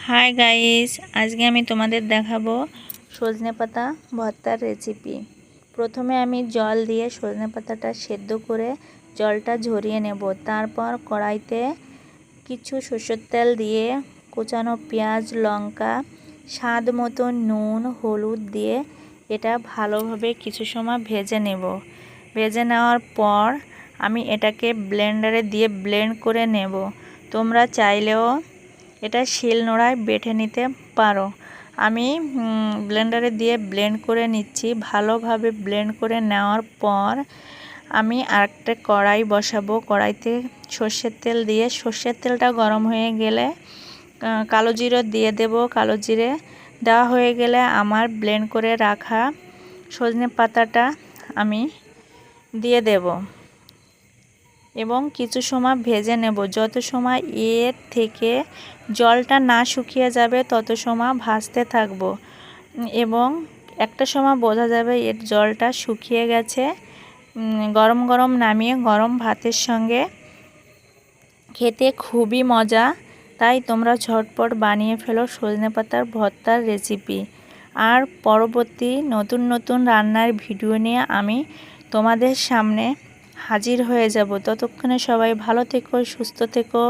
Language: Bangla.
হাই গাইস, আজকে আমি তোমাদের দেখাবো সজনে পাতা ভর্তার রেসিপি। প্রথমে আমি জল দিয়ে সজনে পাতাটা সেদ্ধ করে জলটা ঝরিয়ে নেব। তারপর কড়াইতে কিছু সরষের তেল দিয়ে কোচানো পেঁয়াজ, লঙ্কা, স্বাদ মতো নুন, হলুদ দিয়ে এটা ভালোভাবে কিছু সময় ভেজে নেব। ভেজে নেওয়ার পর আমি এটাকে ব্লেন্ডারে দিয়ে ব্লেন্ড করে নেব। তোমরা চাইলেও এটা শিলনোড়ায় বেটে নিতে পারো। আমি ব্লেন্ডারে দিয়ে ব্লেন্ড করে নিচ্ছি। ভালোভাবে ব্লেন্ড করে নেওয়ার পর আমি আরেকটা কড়াই বসাবো। কড়াইতে সর্ষের তেল দিয়ে সর্ষের তেলটা গরম হয়ে গেলে কালো জিরে দিয়ে দেব। কালো জিরে দেওয়া হয়ে গেলে আমার ব্লেন্ড করে রাখা সজনে পাতাটা আমি দিয়ে দেব এবং কিছু সময় ভেজে নেব। যত সময় এর থেকে জলটা না শুকিয়ে যাবে তত সময় ভাজতে থাকব এবং একটা সময় বোঝা যাবে এর জলটা শুকিয়ে গেছে। গরম গরম নামিয়ে গরম ভাতের সঙ্গে খেতে খুবই মজা। তাই তোমরা ঝটপট বানিয়ে ফেলো সজনে পাতার ভর্তার রেসিপি। আর পরবর্তী নতুন নতুন রান্নার ভিডিও নিয়ে আমি তোমাদের সামনে হাজির হয়ে যাব। ততক্ষণে সবাই ভালো থেকো, সুস্থ থেকো।